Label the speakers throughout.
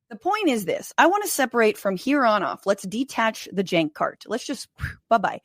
Speaker 1: The point is this. I want to separate from here on off. Let's detach the jank cart. Let's just bye-bye.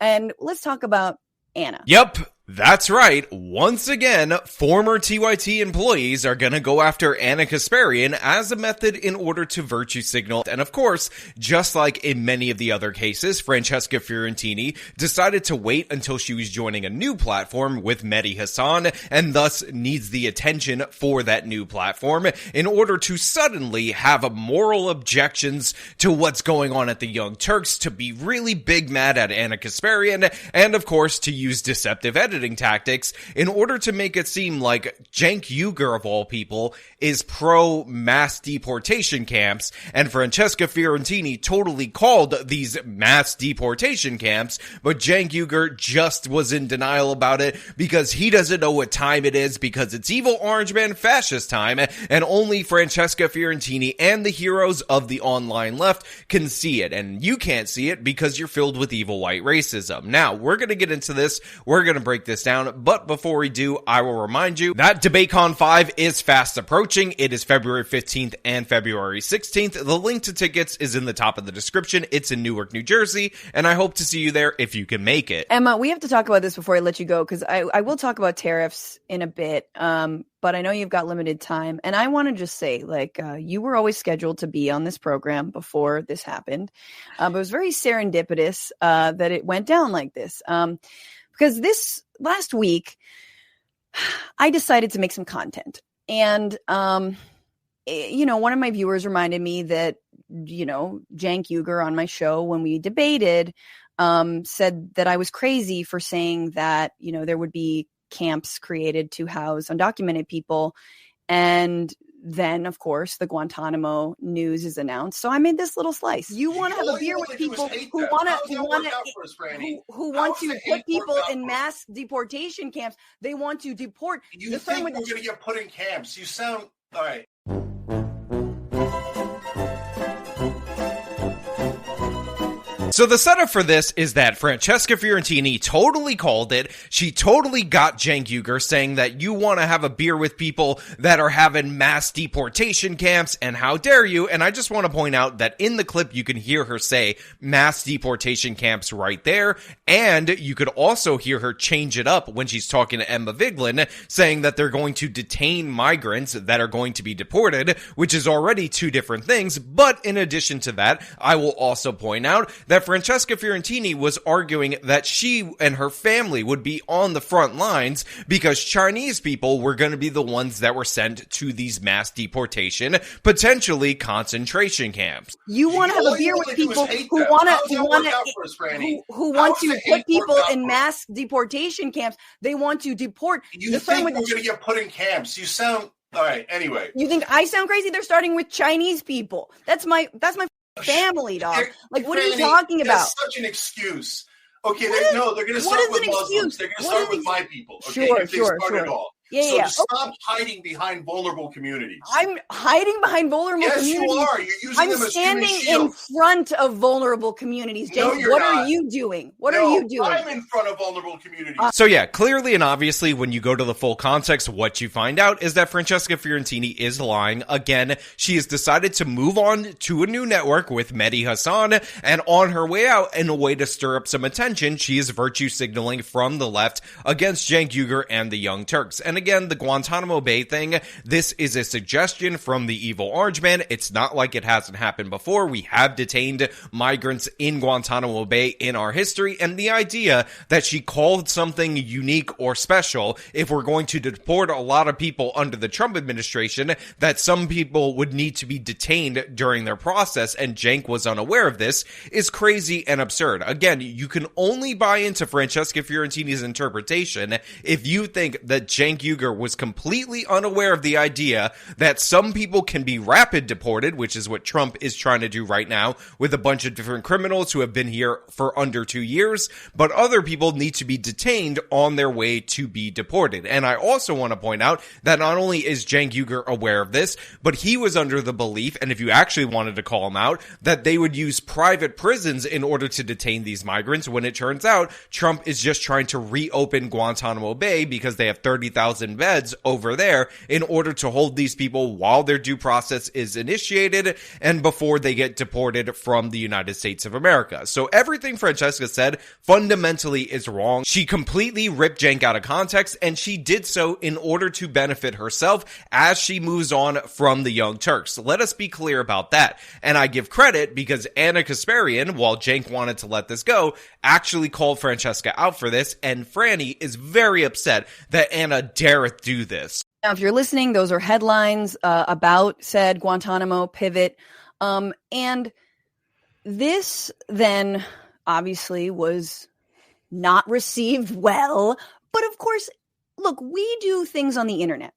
Speaker 1: And let's talk about Anna.
Speaker 2: Yep. That's right. Once again, former TYT employees are gonna go after Ana Kasparian as a method in order to virtue signal. And of course, just like in many of the other cases, Francesca Fiorentini decided to wait until she was joining a new platform with Mehdi Hassan and thus needs the attention for that new platform in order to suddenly have moral objections to what's going on at the Young Turks, to be really big mad at Ana Kasparian, and of course to use deceptive editing tactics in order to make it seem like Cenk Uygur, of all people, is pro-mass deportation camps, and Francesca Fiorentini totally called these mass deportation camps, but Cenk Uygur just was in denial about it because he doesn't know what time it is, because it's evil orange man fascist time, and only Francesca Fiorentini and the heroes of the online left can see it, and you can't see it because you're filled with evil white racism. Now, we're gonna get into this, we're gonna break this down, but before we do, I will remind you that DebateCon 5 is fast approaching. It is February 15th and February 16th. The link to tickets is in the top of the description. It's in Newark, New Jersey, and I hope to see you there if you can make it.
Speaker 1: Emma, we have to talk about this before I let you go, because I will talk about tariffs in a bit, but I know you've got limited time, and I want to just say, you were always scheduled to be on this program before this happened, but it was very serendipitous that it went down like this. Because this last week, I decided to make some content. And, one of my viewers reminded me that, Cenk Uygur on my show when we debated said that I was crazy for saying that, there would be camps created to house undocumented people. And then, of course, the Guantanamo news is announced. So I made this little slice. You want to have a beer with people who want to put people in mass deportation camps. They want to deport.
Speaker 3: You think we're going to get put in camps? You sound all right.
Speaker 2: So the setup for this is that Francesca Fiorentini totally called it. She totally got Cenk Uygur saying that you want to have a beer with people that are having mass deportation camps, and how dare you? And I just want to point out that in the clip you can hear her say mass deportation camps right there, and you could also hear her change it up when she's talking to Emma Vigeland, saying that they're going to detain migrants that are going to be deported, which is already two different things. But in addition to that, I will also point out that Francesca Fiorentini was arguing that she and her family would be on the front lines because Chinese people were going to be the ones that were sent to these mass deportation, potentially concentration camps.
Speaker 1: You want to have a beer with people who want to put people in mass deportation camps. They want to deport.
Speaker 3: You think we're going to get put in camps? You sound all right. Anyway,
Speaker 1: you think I sound crazy? They're starting with Chinese people. That's my family, dog. What are you talking about?
Speaker 3: That's such an excuse. Okay, they're going to start with Muslims. They're going to start with my people. Okay, if they start at all.
Speaker 1: Yeah.
Speaker 3: Stop hiding behind vulnerable communities.
Speaker 1: I'm hiding behind vulnerable communities.
Speaker 3: Yes, you are. You're using them as
Speaker 1: standing in front of vulnerable communities, James.
Speaker 3: No, you're
Speaker 1: what
Speaker 3: not.
Speaker 1: Are you doing? What are you doing?
Speaker 3: I'm in front of vulnerable communities.
Speaker 2: So yeah, clearly and obviously, when you go to the full context, what you find out is that Francesca Fiorentini is lying. Again, she has decided to move on to a new network with Mehdi Hassan, and on her way out, in a way to stir up some attention, she is virtue signaling from the left against Cenk Uygur and the Young Turks. And again, the Guantanamo Bay thing, this is a suggestion from the evil orange man. It's not like it hasn't happened before. We have detained migrants in Guantanamo Bay in our history, and the idea that she called something unique or special, if we're going to deport a lot of people under the Trump administration, that some people would need to be detained during their process, and Cenk was unaware of this, is crazy and absurd. Again, you can only buy into Francesca Fiorentini's interpretation if you think that Cenk Uygur was completely unaware of the idea that some people can be rapid deported, which is what Trump is trying to do right now with a bunch of different criminals who have been here for under 2 years, but other people need to be detained on their way to be deported. And I also want to point out that not only is Cenk Uygur aware of this, but he was under the belief, and if you actually wanted to call him out, that they would use private prisons in order to detain these migrants, when it turns out Trump is just trying to reopen Guantanamo Bay because they have 30,000 1,000 beds over there in order to hold these people while their due process is initiated and before they get deported from the United States of America. So everything Francesca said fundamentally is wrong. She completely ripped Cenk out of context, and she did so in order to benefit herself as she moves on from the Young Turks. Let us be clear about that. And I give credit because Ana Kasparian, while Cenk wanted to let this go, actually called Francesca out for this, and Franny is very upset that Ana dareth do this.
Speaker 1: Now, if you're listening, those are headlines about said Guantanamo pivot. And this then obviously was not received well. But of course, look, we do things on the internet.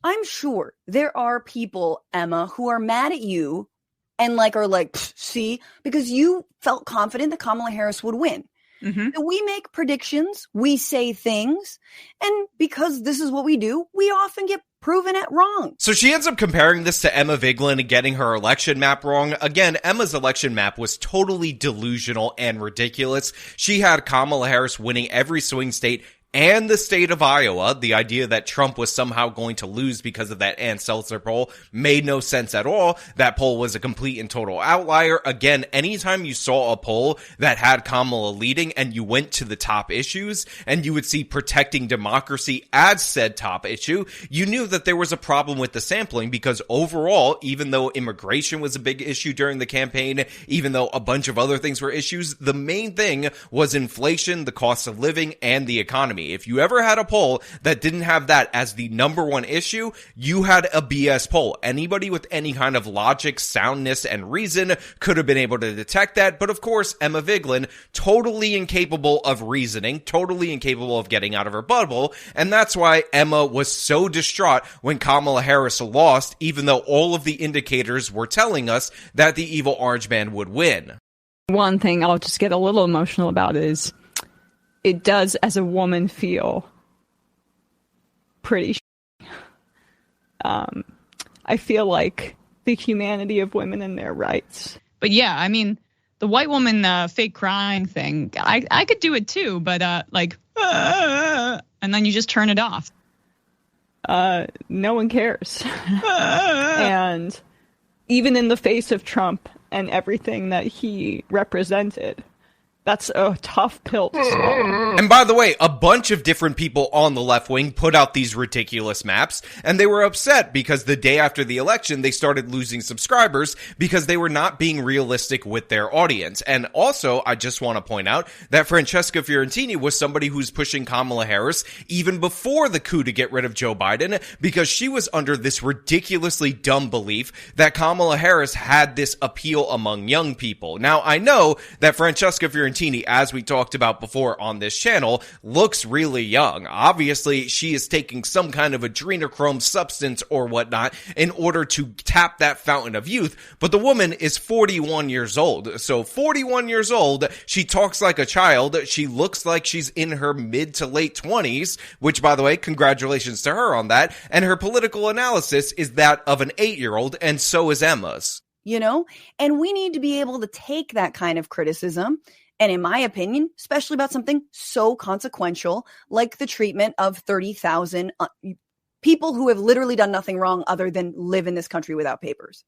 Speaker 1: I'm sure there are people, Emma, who are mad at you and are like, see, because you felt confident that Kamala Harris would win. Mm-hmm. We make predictions, we say things, and because this is what we do, we often get proven it wrong.
Speaker 2: So she ends up comparing this to Emma Vigeland and getting her election map wrong. Again, Emma's election map was totally delusional and ridiculous. She had Kamala Harris winning every swing state and the state of Iowa. The idea that Trump was somehow going to lose because of that Ann Seltzer poll made no sense at all. That poll was a complete and total outlier. Again, anytime you saw a poll that had Kamala leading and you went to the top issues and you would see protecting democracy as said top issue, you knew that there was a problem with the sampling, because overall, even though immigration was a big issue during the campaign, even though a bunch of other things were issues, the main thing was inflation, the cost of living, and the economy. If you ever had a poll that didn't have that as the number one issue, you had a BS poll. Anybody with any kind of logic, soundness, and reason could have been able to detect that. But of course, Emma Vigeland, totally incapable of reasoning, totally incapable of getting out of her bubble. And that's why Emma was so distraught when Kamala Harris lost, even though all of the indicators were telling us that the evil orange man would win.
Speaker 4: One thing I'll just get a little emotional about is it does, as a woman, feel pretty I feel like the humanity of women and their rights.
Speaker 5: But yeah, I mean, the white woman fake crying thing, I could do it too, but and then you just turn it off.
Speaker 4: No one cares. And even in the face of Trump and everything that he represented, that's a tough pill to swallow.
Speaker 2: And by the way, a bunch of different people on the left wing put out these ridiculous maps, and they were upset because the day after the election, they started losing subscribers because they were not being realistic with their audience. And also, I just want to point out that Francesca Fiorentini was somebody who's pushing Kamala Harris even before the coup to get rid of Joe Biden, because she was under this ridiculously dumb belief that Kamala Harris had this appeal among young people. Now, I know that Francesca Fiorentini, as we talked about before on this channel, looks really young. Obviously, she is taking some kind of adrenochrome substance or whatnot in order to tap that fountain of youth, but the woman is 41 years old. So 41 years old, she talks like a child, she looks like she's in her mid to late 20s, which, by the way, congratulations to her on that, and her political analysis is that of an 8-year-old, and so is Emma's.
Speaker 1: You know, and we need to be able to take that kind of criticism, and in my opinion, especially about something so consequential like the treatment of 30,000 people who have literally done nothing wrong other than live in this country without papers.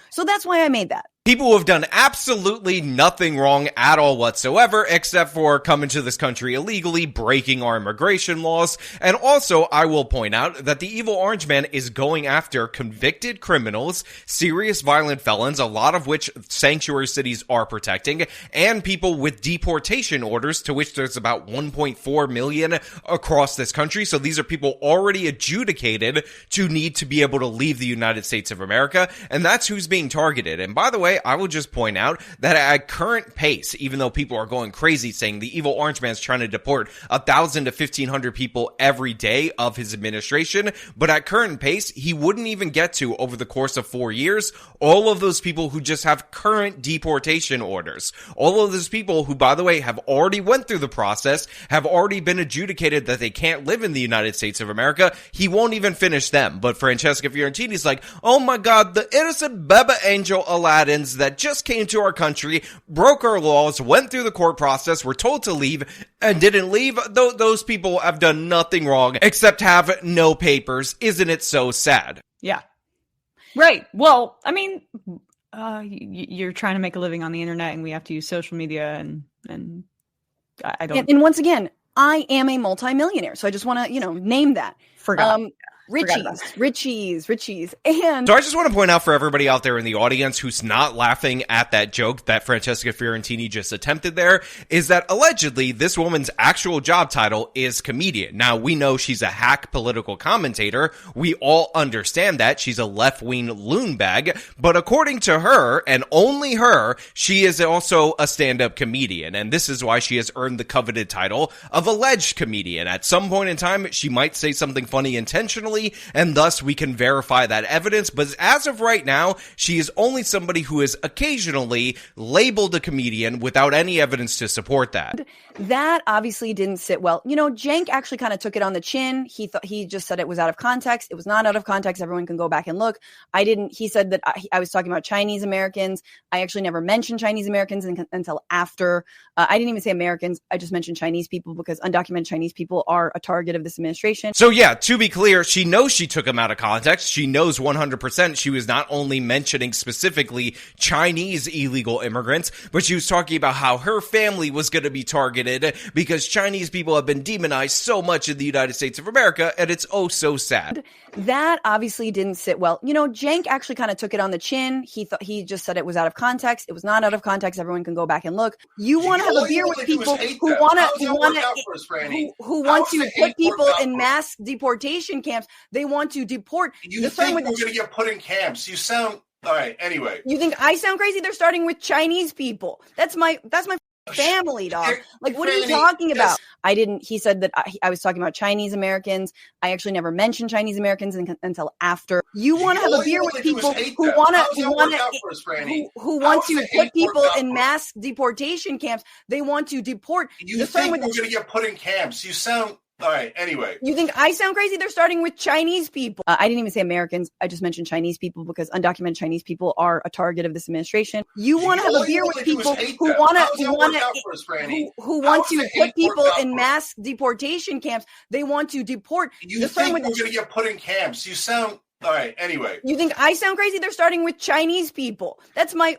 Speaker 1: So that's why I made that.
Speaker 2: People who have done absolutely nothing wrong at all whatsoever, except for coming to this country illegally, breaking our immigration laws. And also, I will point out that the evil orange man is going after convicted criminals, serious violent felons, a lot of which sanctuary cities are protecting, and people with deportation orders, to which there's about 1.4 million across this country. So these are people already adjudicated to need to be able to leave the United States of America, and that's who's being targeted. And by the way, I will just point out that at current pace, even though people are going crazy saying the evil orange man's trying to deport 1,000 to 1,500 people every day of his administration, but at current pace, he wouldn't even get to, over the course of 4 years, all of those people who just have current deportation orders. All of those people who, by the way, have already went through the process, have already been adjudicated that they can't live in the United States of America. He won't even finish them. But Francesca Fiorentini's like, oh my God, the innocent Baba Angel Aladdins that just came to our country, broke our laws, went through the court process, were told to leave, and didn't leave. Those people have done nothing wrong except have no papers. Isn't it so sad?
Speaker 4: Yeah. Right. Well, I mean, you're trying to make a living on the internet, and we have to use social media, and I don't.
Speaker 1: And once again, I am a multimillionaire, so I just want to, name that. Richies. And
Speaker 2: so I just want to point out for everybody out there in the audience who's not laughing at that joke that Francesca Fiorentini just attempted there, is that allegedly this woman's actual job title is comedian. Now, we know she's a hack political commentator. We all understand that. She's a left-wing loon bag. But according to her, and only her, she is also a stand-up comedian. And this is why she has earned the coveted title of alleged comedian. At some point in time, she might say something funny intentionally, and thus we can verify that evidence. But as of right now, she is only somebody who is occasionally labeled a comedian without any evidence to support that.
Speaker 1: That obviously didn't sit well. Cenk actually kind of took it on the chin. He just said it was out of context. It was not out of context. Everyone can go back and look. He said that I was talking about Chinese Americans. I actually never mentioned Chinese Americans until after. I didn't even say Americans. I just mentioned Chinese people because undocumented Chinese people are a target of this administration.
Speaker 2: So yeah, to be clear, she knows she took him out of context. She knows 100% she was not only mentioning specifically Chinese illegal immigrants, but she was talking about how her family was going to be targeted because Chinese people have been demonized so much in the United States of America, and it's oh so sad.
Speaker 1: That obviously didn't sit well. Cenk actually kind of took it on the chin. He just said it was out of context. It was not out of context. Everyone can go back and look. You want to have a beer with people who want to put people in mass deportation camps. They want to deport.
Speaker 3: You think we're going to get put in camps? You sound all right. Anyway,
Speaker 1: you think I sound crazy? They're starting with Chinese people. That's my family, dog. Like, what are you talking about? He said that I was talking about Chinese Americans. I actually never mentioned Chinese Americans until after. You want to have a beer with people who want to put people in mass deportation camps. They want to deport.
Speaker 3: You think we're going to get put in camps? You sound all right. Anyway,
Speaker 1: you think I sound crazy? They're starting with Chinese people. I didn't even say Americans. I just mentioned Chinese people because undocumented Chinese people are a target of this administration. You want to have a beer with people who want to put people in mass deportation camps. They want to deport.
Speaker 3: You think we're going to get put in camps? You sound all right. Anyway,
Speaker 1: you think I sound crazy? They're starting with Chinese people. That's my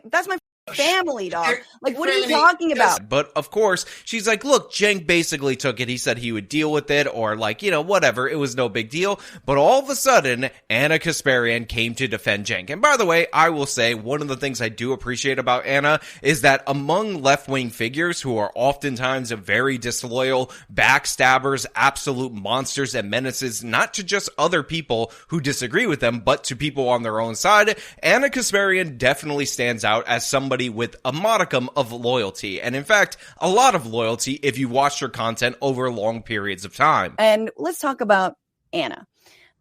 Speaker 1: family, dog. Like, what are you talking about?
Speaker 2: But of course, she's like, look, Cenk basically took it. He said he would deal with it, or like, whatever. It was no big deal. But all of a sudden, Ana Kasparian came to defend Cenk. And by the way, I will say one of the things I do appreciate about Ana is that among left-wing figures who are oftentimes very disloyal, backstabbers, absolute monsters and menaces, not to just other people who disagree with them, but to people on their own side, Ana Kasparian definitely stands out as somebody with a modicum of loyalty, and in fact, a lot of loyalty if you watch her content over long periods of time.
Speaker 1: And let's talk about Ana.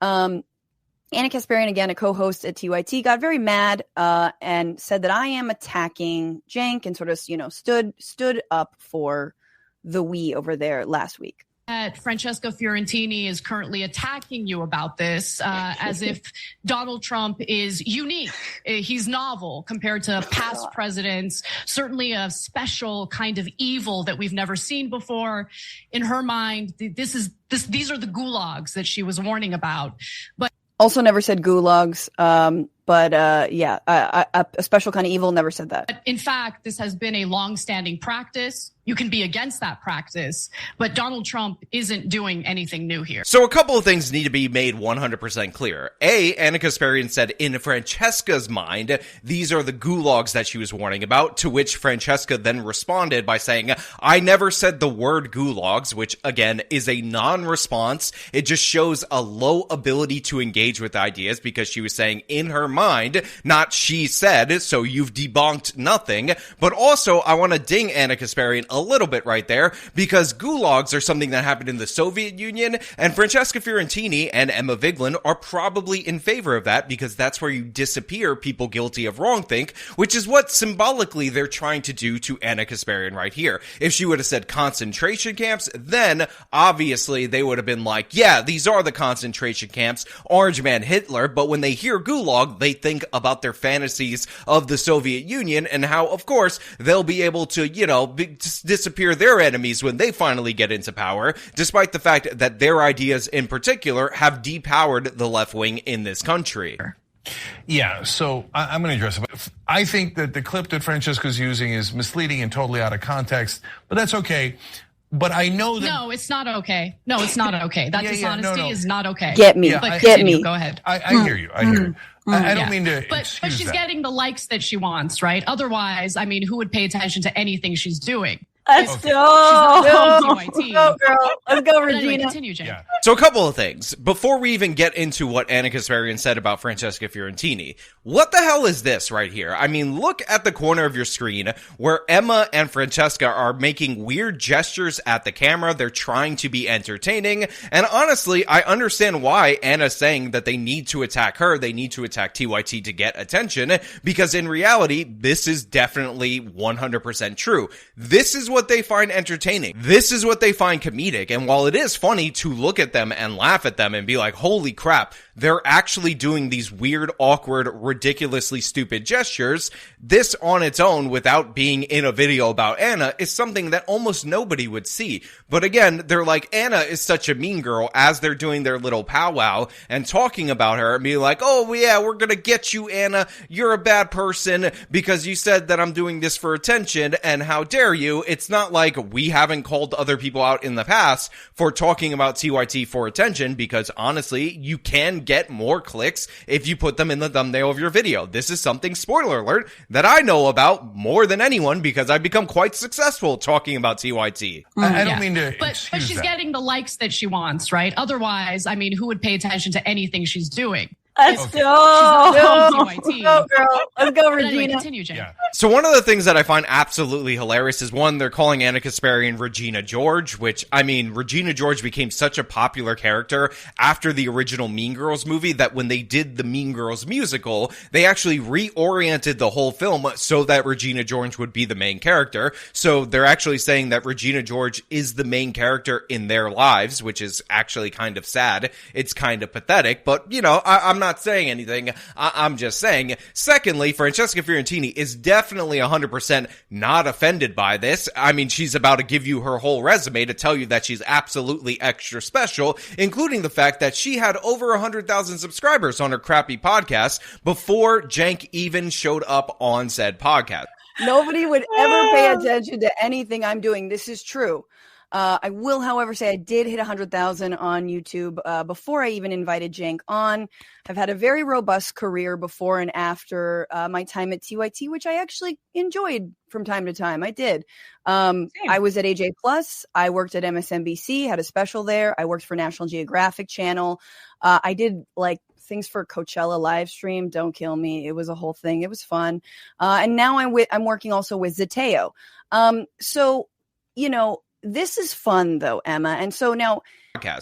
Speaker 1: Ana Kasparian, again, a co-host at TYT, got very mad and said that I am attacking Cenk and sort of, stood up for the we over there last week.
Speaker 6: Francesca Fiorentini is currently attacking you about this as if Donald Trump is unique. He's novel compared to past presidents, certainly a special kind of evil that we've never seen before. In her mind, these are the gulags that she was warning about. But
Speaker 1: also never said gulags. A special kind of evil, never said that.
Speaker 6: But in fact, this has been a long-standing practice. You can be against that practice, but Donald Trump isn't doing anything new here.
Speaker 2: So a couple of things need to be made 100% clear. A, Ana Kasparian said in Francesca's mind, these are the gulags that she was warning about, to which Francesca then responded by saying, I never said the word gulags, which again is a non-response. It just shows a low ability to engage with ideas because she was saying in her mind, not she said, so you've debunked nothing. But also, I want to ding Ana Kasparian a little bit right there, because gulags are something that happened in the Soviet Union, and Francesca Fiorentini and Emma Vigeland are probably in favor of that, because that's where you disappear people guilty of wrongthink, which is what symbolically they're trying to do to Ana Kasparian right here. If she would have said concentration camps, then obviously they would have been like, yeah, these are the concentration camps, Orange Man Hitler, but when they hear gulag, They think about their fantasies of the Soviet Union and how, of course, they'll be able to, disappear their enemies when they finally get into power, despite the fact that their ideas in particular have depowered the left wing in this country.
Speaker 7: Yeah, so I'm going to address it. I think that the clip that Francesca's using is misleading and totally out of context, but that's okay. But I know that.
Speaker 6: No, it's not okay. No, it's not okay. That dishonesty is not okay.
Speaker 1: Get me. Get me.
Speaker 6: Go ahead.
Speaker 7: I hear you. I hear you. I don't mean to.
Speaker 6: But she's getting the likes that she wants, right? Otherwise, I mean, who would pay attention to anything she's doing?
Speaker 1: Let's go. Go, girl. Let's go, Regina.
Speaker 6: Anyway, continue, Jane.
Speaker 2: Yeah. So a couple of things. Before we even get into what Ana Kasparian said about Francesca Fiorentini, what the hell is this right here? I mean, look at the corner of your screen where Emma and Francesca are making weird gestures at the camera. They're trying to be entertaining. And honestly, I understand why Anna's saying that they need to attack her. They need to attack TYT to get attention, because in reality, this is definitely 100% true. This is what they find entertaining. This is what they find comedic. And while it is funny to look at them and laugh at them and be like, holy crap, they're actually doing these weird, awkward, ridiculously stupid gestures, this on its own, without being in a video about Anna, is something that almost nobody would see. But again, they're like, Anna is such a mean girl, as they're doing their little powwow and talking about her and being like, oh yeah, we're gonna get you, Anna, you're a bad person because you said that I'm doing this for attention, and how dare you. It's not like we haven't called other people out in the past for talking about TYT for attention, because honestly, you can get more clicks if you put them in the thumbnail of your video. This is something, spoiler alert, that I know about more than anyone because I've become quite successful talking about TYT.
Speaker 7: I don't mean to.
Speaker 6: But she's getting the likes that she wants, right? Otherwise, I mean, who would pay attention to anything she's doing?
Speaker 1: Let's go. Go, girl. Let's go, Regina.
Speaker 6: Anyway, continue, Jane.
Speaker 2: Yeah. So one of the things that I find absolutely hilarious is, one, they're calling Ana Kasparian Regina George, which, I mean, Regina George became such a popular character after the original Mean Girls movie that when they did the Mean Girls musical, they actually reoriented the whole film so that Regina George would be the main character. So they're actually saying that Regina George is the main character in their lives, which is actually kind of sad. It's kind of pathetic, but, I'm not saying anything. I'm just saying. Secondly, Francesca Fiorentini is definitely 100% not offended by this. I mean, she's about to give you her whole resume to tell you that she's absolutely extra special, including the fact that she had over 100,000 subscribers on her crappy podcast before Cenk even showed up on said podcast.
Speaker 1: Nobody would ever pay attention to anything I'm doing. This is true. I will, however, say I did hit 100,000 on YouTube before I even invited Cenk on. I've had a very robust career before and after my time at TYT, which I actually enjoyed from time to time. I did. I was at AJ Plus. I worked at MSNBC, had a special there. I worked for National Geographic Channel. I did things for Coachella live stream. Don't kill me. It was a whole thing. It was fun. And now I'm working also with Zateo. This is fun, though, Emma. And so now...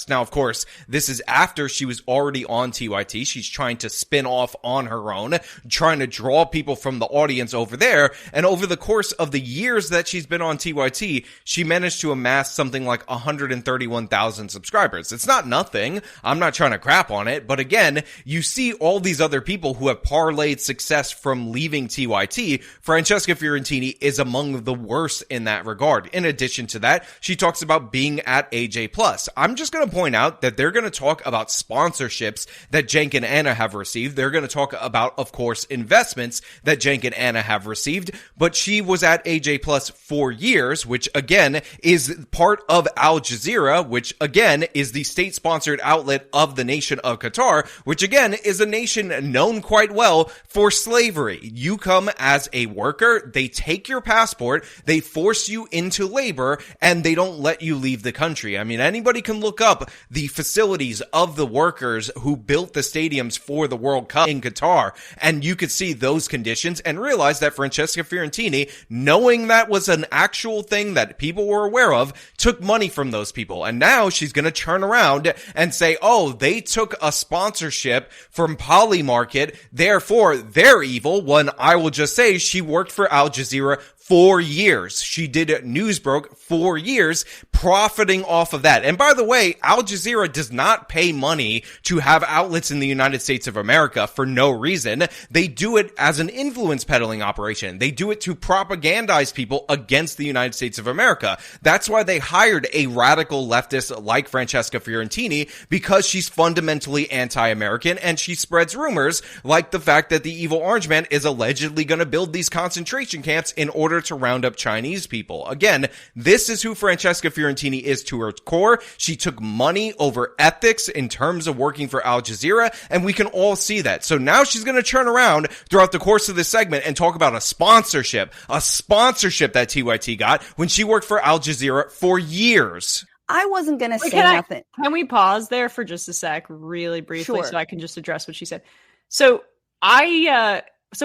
Speaker 2: Now, of course, this is after she was already on TYT. She's trying to spin off on her own, trying to draw people from the audience over there. And over the course of the years that she's been on TYT, she managed to amass something like 131,000 subscribers. It's not nothing. I'm not trying to crap on it. But again, you see all these other people who have parlayed success from leaving TYT. Francesca Fiorentini is among the worst in that regard. In addition to that, she talks about being at AJ Plus. I'm just going to point out that they're going to talk about sponsorships that Cenk and Anna have received. They're going to talk about, of course, investments that Cenk and Anna have received. But she was at AJ Plus for years, which again is part of Al Jazeera, which again is the state-sponsored outlet of the nation of Qatar, which again is a nation known quite well for slavery. You come as a worker, they take your passport, they force you into labor, and they don't let you leave the country. I mean, anybody can look up the facilities of the workers who built the stadiums for the World Cup in Qatar, and you could see those conditions and realize that Francesca Fiorentini, knowing that was an actual thing that people were aware of, took money from those people. And now she's going to turn around and say, oh, they took a sponsorship from Polymarket, therefore they're evil, when I will just say she worked for Al Jazeera 4 years. She did Newsbroke 4 years, profiting off of that. And by the way, Al Jazeera does not pay money to have outlets in the United States of America for no reason. They do it as an influence peddling operation. They do it to propagandize people against the United States of America. That's why they hired a radical leftist like Francesca Fiorentini, because she's fundamentally anti-American and she spreads rumors like the fact that the evil orange man is allegedly going to build these concentration camps in order to round up Chinese people. Again, this is who Francesca Fiorentini is to her core. She took money over ethics in terms of working for Al Jazeera, and we can all see that. So now she's going to turn around throughout the course of this segment and talk about a sponsorship that TYT got when she worked for Al Jazeera for years.
Speaker 1: I wasn't going to say nothing.
Speaker 4: Can we pause there for just a sec, really briefly,
Speaker 1: Sure.
Speaker 4: so I can just address what she said? So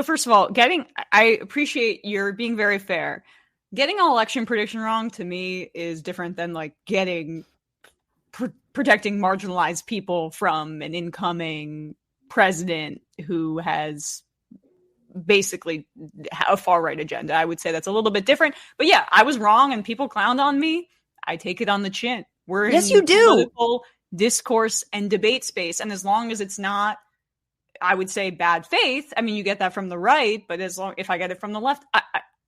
Speaker 4: first of all, I appreciate your being very fair. Getting an election prediction wrong to me is different than like protecting marginalized people from an incoming president who has basically a far right agenda. I would say that's a little bit different. But yeah, I was wrong and people clowned on me. I take it on the chin. We're
Speaker 1: Yes,
Speaker 4: in
Speaker 1: you do.
Speaker 4: political discourse and debate space. And as long as it's not, I would say, bad faith. I mean, you get that from the right, but if I get it from the left,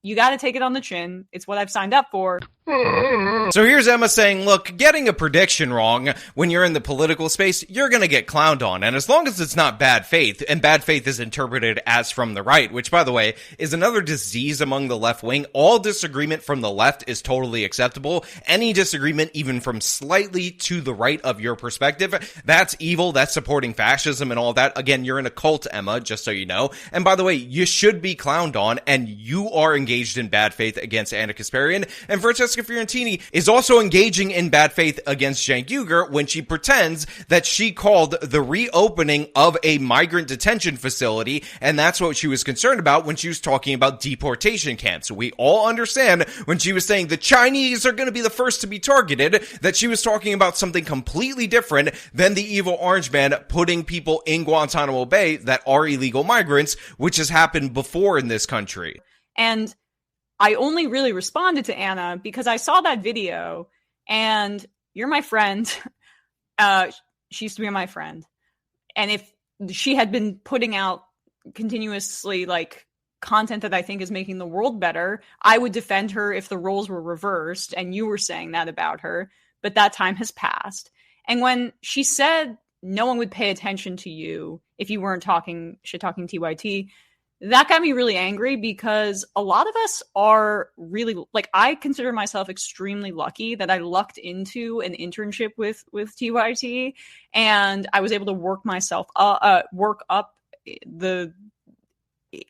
Speaker 4: you got to take it on the chin. It's what I've signed up for.
Speaker 2: So here's Emma saying, look, getting a prediction wrong when you're in the political space, you're going to get clowned on. And as long as it's not bad faith, and bad faith is interpreted as from the right, which, by the way, is another disease among the left wing. All disagreement from the left is totally acceptable. Any disagreement, even from slightly to the right of your perspective, that's evil. That's supporting fascism and all that. Again, you're in a cult, Emma, just so you know. And by the way, you should be clowned on, and you are engaged in bad faith against Ana Kasparian. And Francesca Fiorentini is also engaging in bad faith against Cenk Uygur when she pretends that she called the reopening of a migrant detention facility, and that's what she was concerned about when she was talking about deportation camps. We all understand when she was saying the Chinese are going to be the first to be targeted, that she was talking about something completely different than the evil orange man putting people in Guantanamo Bay that are illegal migrants, which has happened before in this country.
Speaker 4: And I only really responded to Anna because I saw that video, and you're my friend. She used to be my friend. And if she had been putting out continuously like content that I think is making the world better, I would defend her if the roles were reversed, and you were saying that about her. But that time has passed. And when she said no one would pay attention to you if you weren't shit-talking TYT, that got me really angry, because a lot of us are really, like, I consider myself extremely lucky that I lucked into an internship with TYT, and I was able to work up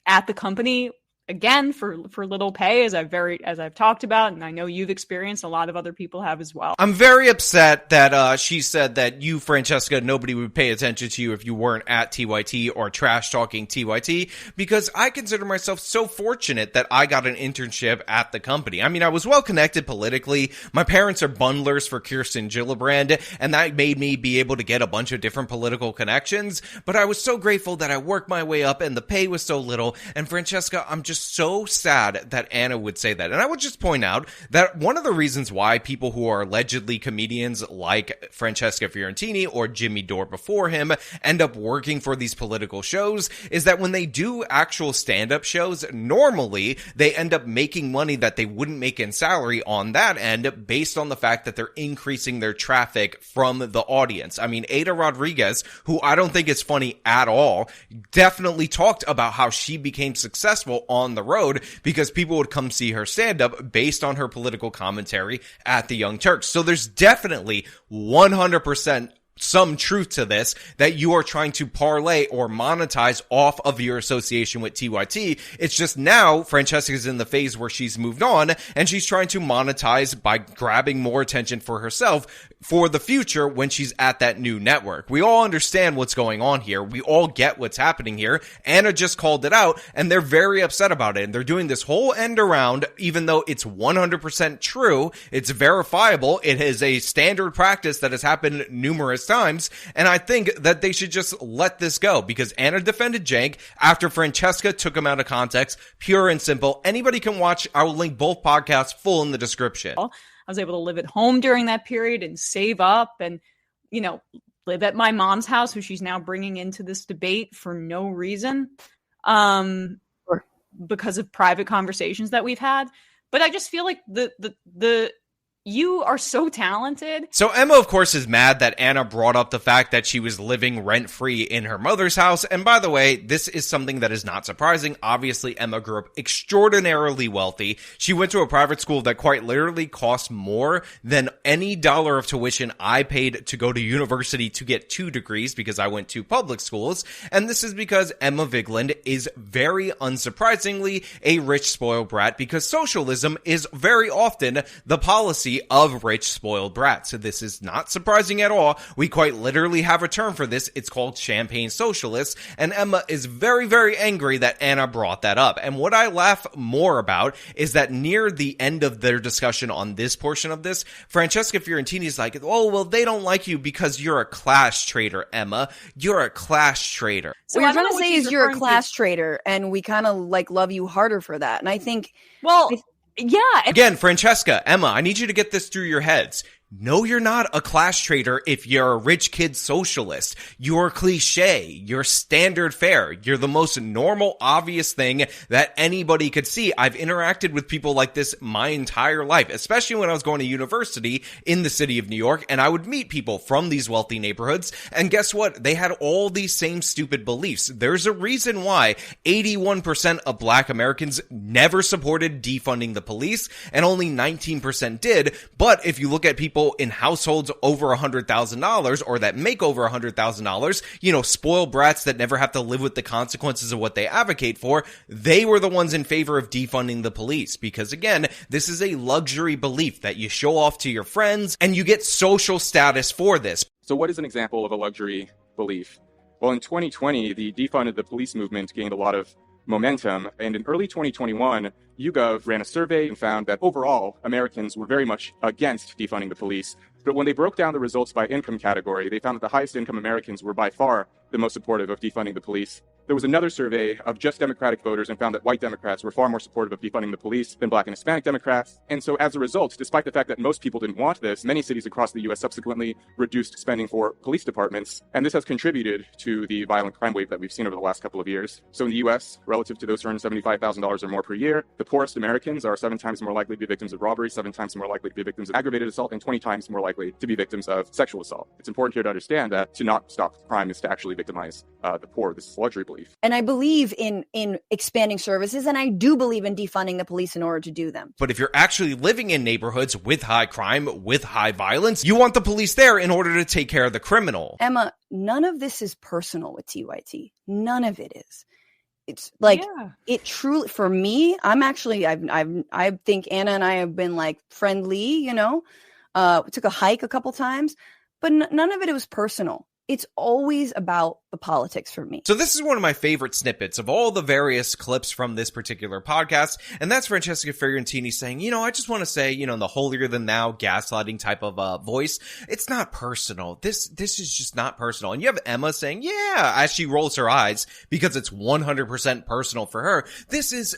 Speaker 4: at the company again for little pay, as I've talked about, and I know you've experienced, a lot of other people have as well.
Speaker 2: I'm very upset that she said that you, Francesca, nobody would pay attention to you if you weren't at TYT or trash talking TYT, because I consider myself so fortunate that I got an internship at the company. I mean, I was well connected politically. My parents are bundlers for Kirsten Gillibrand, and that made me be able to get a bunch of different political connections, but I was so grateful that I worked my way up and the pay was so little. And Francesca, I'm just so sad that Anna would say that. And I would just point out that one of the reasons why people who are allegedly comedians like Francesca Fiorentini or Jimmy Dore before him end up working for these political shows is that when they do actual stand-up shows, normally they end up making money that they wouldn't make in salary on that end, based on the fact that they're increasing their traffic from the audience. I mean, Ada Rodriguez, who I don't think is funny at all, definitely talked about how she became successful on the road because people would come see her stand up based on her political commentary at the Young Turks. So there's definitely 100% some truth to this, that you are trying to parlay or monetize off of your association with TYT. It's just now Francesca's in the phase where she's moved on and she's trying to monetize by grabbing more attention for herself for the future when she's at that new network. We all understand what's going on here. We all get what's happening here. Anna just called it out and they're very upset about it. And they're doing this whole end around, even though it's 100% true. It's verifiable. It is a standard practice that has happened numerous numerous times, and I think that they should just let this go, because Ana defended Cenk after Francesca took him out of context, pure and simple. Anybody can watch. I will link both podcasts full in the description.
Speaker 4: I was able to live at home during that period and save up and, live at my mom's house, who she's now bringing into this debate for no reason, because of private conversations that we've had. But I just feel like you are so talented.
Speaker 2: So Emma, of course, is mad that Ana brought up the fact that she was living rent-free in her mother's house. And by the way, this is something that is not surprising. Obviously, Emma grew up extraordinarily wealthy. She went to a private school that quite literally cost more than any dollar of tuition I paid to go to university to get 2 degrees, because I went to public schools. And this is because Emma Vigeland is very unsurprisingly a rich, spoiled brat, because socialism is very often the policy of rich, spoiled brats. So this is not surprising at all. We quite literally have a term for this. It's called champagne socialists. And Emma is very, very angry that Ana brought that up. And what I laugh more about is that near the end of their discussion on this portion of this, Francesca Fiorentini is like, oh, well, they don't like you because you're a class traitor, Emma. You're a class traitor.
Speaker 1: So what you're trying to say is you're a class traitor, and we kind of love you harder for that. And I think,
Speaker 4: yeah.
Speaker 2: Again, Francesca, Emma, I need you to get this through your heads. No, you're not a class traitor if you're a rich kid socialist. You're cliche. You're standard fare. You're the most normal, obvious thing that anybody could see. I've interacted with people like this my entire life, especially when I was going to university in the city of New York, and I would meet people from these wealthy neighborhoods, and guess what? They had all these same stupid beliefs. There's a reason why 81% of Black Americans never supported defunding the police, and only 19% did. But if you look at people in households over $100,000 or that make over $100,000, spoiled brats that never have to live with the consequences of what they advocate for, they were the ones in favor of defunding the police. Because again, this is a luxury belief that you show off to your friends and you get social status for this.
Speaker 8: So what is an example of a luxury belief? Well, in 2020, the defund of the police movement gained a lot of momentum, and in early 2021, YouGov ran a survey and found that overall, Americans were very much against defunding the police. But when they broke down the results by income category, they found that the highest income Americans were by far the most supportive of defunding the police. There was another survey of just Democratic voters and found that white Democrats were far more supportive of defunding the police than Black and Hispanic Democrats. And so as a result, despite the fact that most people didn't want this, many cities across the U.S. subsequently reduced spending for police departments. And this has contributed to the violent crime wave that we've seen over the last couple of years. So in the U.S., relative to those who earn $75,000 or more per year, the poorest Americans are 7 times more likely to be victims of robbery, 7 times more likely to be victims of aggravated assault, and 20 times more likely to be victims of sexual assault. It's important here to understand that to not stop crime is to actually victimize the poor. This is a luxury belief.
Speaker 1: And I believe in expanding services, and I do believe in defunding the police in order to do them.
Speaker 2: But if you're actually living in neighborhoods with high crime, with high violence, you want the police there in order to take care of the criminal.
Speaker 1: Emma, none of this is personal with TYT. None of it is. It's like, it truly, for me, I think Ana and I have been friendly, we took a hike a couple times, but none of it was personal. It's always about the politics for me.
Speaker 2: So this is one of my favorite snippets of all the various clips from this particular podcast, and that's Francesca Fiorentini saying, I just want to say, in the holier than thou gaslighting type of voice, it's not personal. This is just not personal. And you have Emma saying, yeah, as she rolls her eyes because it's 100% personal for her.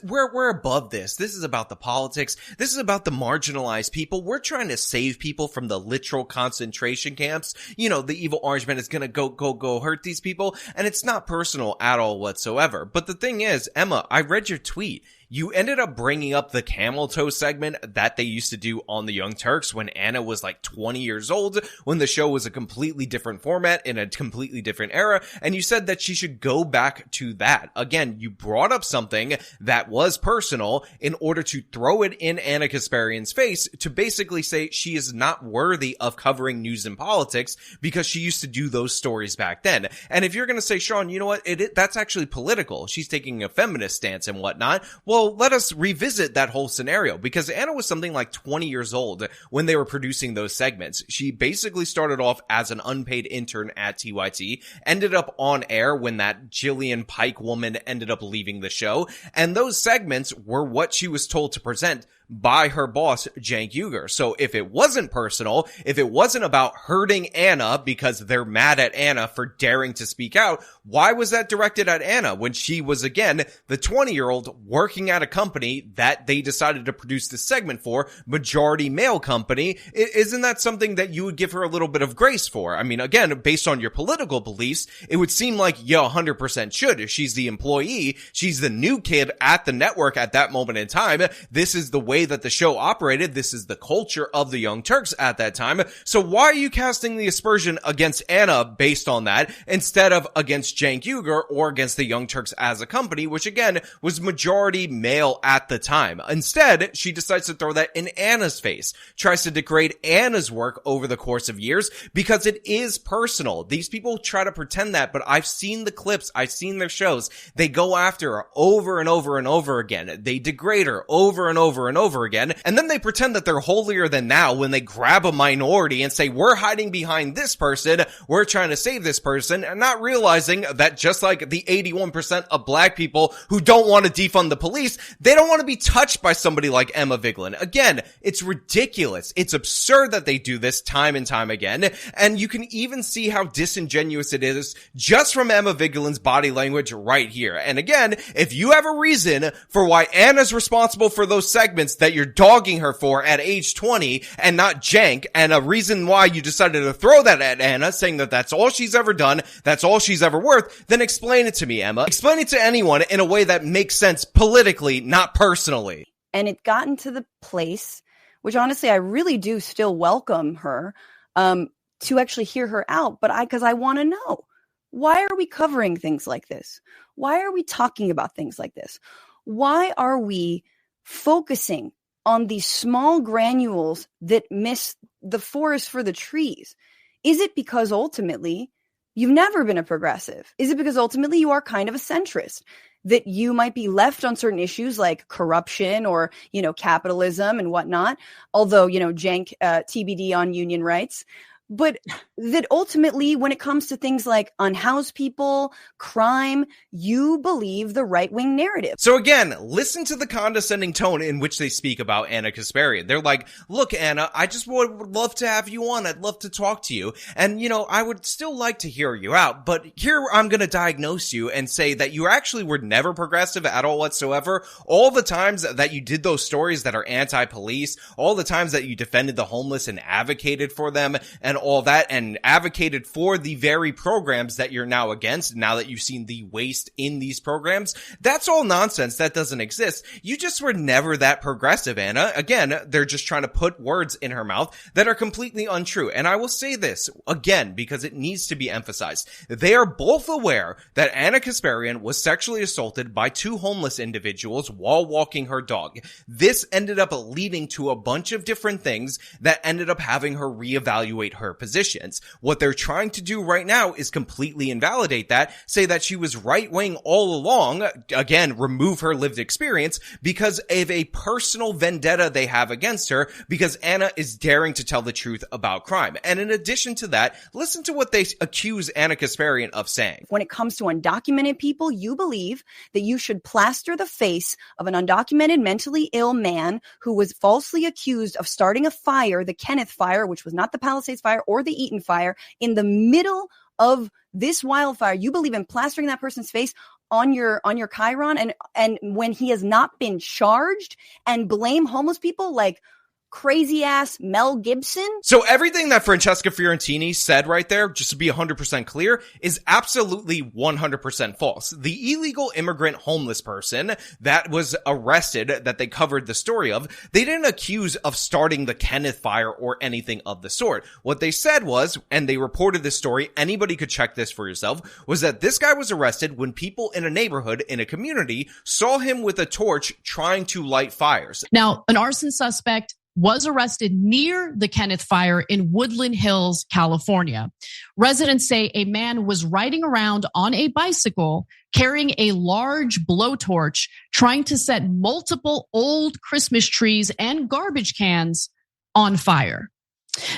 Speaker 2: We're above this. This is about the politics. This is about the marginalized people. We're trying to save people from the literal concentration camps. The evil orange man is going to go hurt these people, and it's not personal at all whatsoever. But the thing is, Emma, I read your tweet. You ended up bringing up the camel toe segment that they used to do on the Young Turks when Ana was 20 years old, when the show was a completely different format in a completely different era, and you said that she should go back to that. Again, you brought up something that was personal in order to throw it in Ana Kasparian's face to basically say she is not worthy of covering news and politics because she used to do those stories back then. And if you're going to say, Sean, you know what, that's actually political. She's taking a feminist stance and whatnot. Well, well, let us revisit that whole scenario, because Ana was something like 20 years old when they were producing those segments. She basically started off as an unpaid intern at TYT, ended up on air when that Jillian Pike woman ended up leaving the show, and those segments were what she was told to present by her boss, Cenk Uygur. So if it wasn't personal, if it wasn't about hurting Ana because they're mad at Ana for daring to speak out, why was that directed at Ana when she was, again, the 20-year-old working at a company that they decided to produce this segment for, majority male company? Isn't that something that you would give her a little bit of grace for? I mean, again, based on your political beliefs, it would seem like you 100% should. She's the employee. She's the new kid at the network at that moment in time. This is the way that the show operated. This is the culture of the Young Turks at that time. So why are you casting the aspersion against Ana based on that instead of against Cenk Uygur or against the Young Turks as a company, which again was majority male at the time? Instead, she decides to throw that in Ana's face, tries to degrade Ana's work over the course of years because it is personal. These people try to pretend that, but I've seen the clips, I've seen their shows. They go after her over and over and over again. They degrade her over and over and over again, and then they pretend that they're holier than thou when they grab a minority and say, we're hiding behind this person, we're trying to save this person, and not realizing that just like the 81% of black people who don't want to defund the police, they don't want to be touched by somebody like Emma Vigeland. Again, it's ridiculous. It's absurd that they do this time and time again, and you can even see how disingenuous it is just from Emma Vigeland's body language right here. And again, if you have a reason for why Ana's responsible for those segments that you're dogging her for at age 20 and not Cenk, and a reason why you decided to throw that at Ana, saying that that's all she's ever done, that's all she's ever worth, then explain it to me, Emma. Explain it to anyone in a way that makes sense politically, not personally.
Speaker 1: And it gotten to the place, which honestly I really do still welcome her, to actually hear her out, but because I want to know, why are we covering things like this? Why are we talking about things like this? Why are we focusing on these small granules that miss the forest for the trees? Is it because ultimately you've never been a progressive? Is it because ultimately you are kind of a centrist? That you might be left on certain issues like corruption or, capitalism and whatnot. Although, Cenk, TBD on union rights. But that ultimately, when it comes to things like unhoused people, crime, you believe the right-wing narrative.
Speaker 2: So again, listen to the condescending tone in which they speak about Ana Kasparian. They're like, look, Ana, I just would love to have you on. I'd love to talk to you. And, I would still like to hear you out. But here I'm going to diagnose you and say that you actually were never progressive at all whatsoever. All the times that you did those stories that are anti-police, all the times that you defended the homeless and advocated for them and all that, and advocated for the very programs that you're now against, now that you've seen the waste in these programs, that's all nonsense. That doesn't exist. You just were never that progressive, Ana. Again, they're just trying to put words in her mouth that are completely untrue. And I will say this again, because it needs to be emphasized. They are both aware that Ana Kasparian was sexually assaulted by two homeless individuals while walking her dog. This ended up leading to a bunch of different things that ended up having her reevaluate her positions. What they're trying to do right now is completely invalidate that, say that she was right-wing all along, again, remove her lived experience because of a personal vendetta they have against her because Ana is daring to tell the truth about crime. And in addition to that, listen to what they accuse Ana Kasparian of saying.
Speaker 1: When it comes to undocumented people, you believe that you should plaster the face of an undocumented mentally ill man who was falsely accused of starting a fire, the Kenneth fire, which was not the Palisades fire or the Eaton fire, in the middle of this wildfire. You believe in plastering that person's face on your Chiron and when he has not been charged, and blame homeless people like crazy ass Mel Gibson.
Speaker 2: So everything that Francesca Fiorentini said right there, just to be 100% clear, is absolutely 100% false. The illegal immigrant homeless person that was arrested, that they covered the story of, they didn't accuse of starting the Kenneth fire or anything of the sort. What they said was, and they reported this story, anybody could check this for yourself, was that this guy was arrested when people in a neighborhood, in a community, saw him with a torch trying to light fires.
Speaker 6: Now, an arson suspect was arrested near the Kenneth Fire in Woodland Hills, California. Residents say a man was riding around on a bicycle carrying a large blowtorch, trying to set multiple old Christmas trees and garbage cans on fire.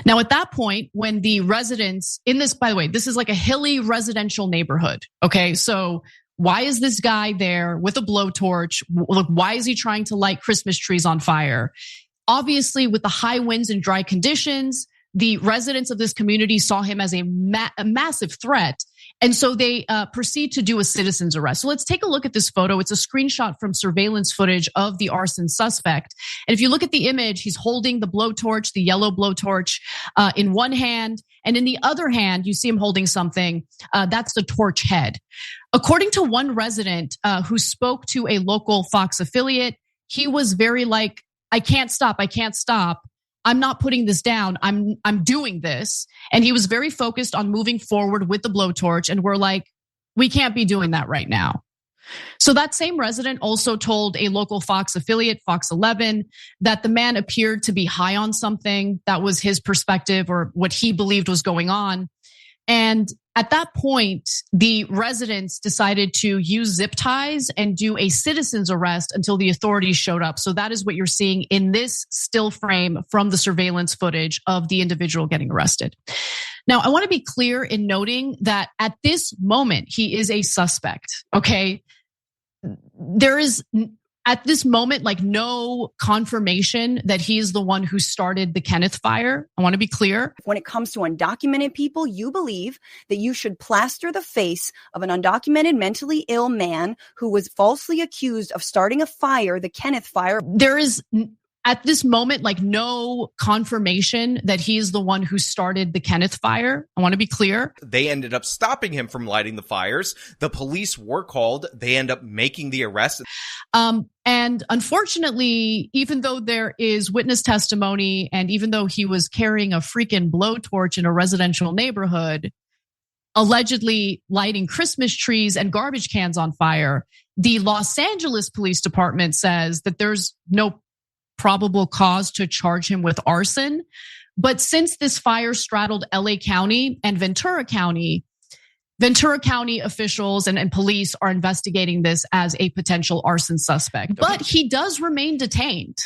Speaker 6: Now, at that point, when the residents in this, by the way, this is like a hilly residential neighborhood. Okay, so why is this guy there with a blowtorch? Look, why is he trying to light Christmas trees on fire? Obviously, with the high winds and dry conditions, the residents of this community saw him as a massive threat. And so they proceed to do a citizen's arrest. So let's take a look at this photo. It's a screenshot from surveillance footage of the arson suspect. And if you look at the image, he's holding the blowtorch, the yellow blowtorch, in one hand. And in the other hand, you see him holding something. That's the torch head. According to one resident who spoke to a local Fox affiliate, he was very like, I can't stop. I'm not putting this down. I'm doing this. And he was very focused on moving forward with the blowtorch. And we're like, we can't be doing that right now. So that same resident also told a local Fox affiliate, Fox 11, that the man appeared to be high on something. That was his perspective or what he believed was going on. And at that point, the residents decided to use zip ties and do a citizen's arrest until the authorities showed up. So that is what you're seeing in this still frame from the surveillance footage of the individual getting arrested. Now, I want to be clear in noting that at this moment, he is a suspect, okay? There is at this moment, like no confirmation that he's the one who started the Kenneth Fire. I want to be clear.
Speaker 1: When it comes to undocumented people, you believe that you should plaster the face of an undocumented mentally ill man who was falsely accused of starting a fire, the Kenneth Fire.
Speaker 6: There is at this moment, like no confirmation that he's the one who started the Kenneth Fire. I want to be clear.
Speaker 2: They ended up stopping him from lighting the fires. The police were called. They end up making the arrest.
Speaker 6: And unfortunately, even though there is witness testimony and even though he was carrying a freaking blowtorch in a residential neighborhood, allegedly lighting Christmas trees and garbage cans on fire, the Los Angeles Police Department says that there's no probable cause to charge him with arson. But since this fire straddled LA County and Ventura County officials and police are investigating this as a potential arson suspect. But he does remain detained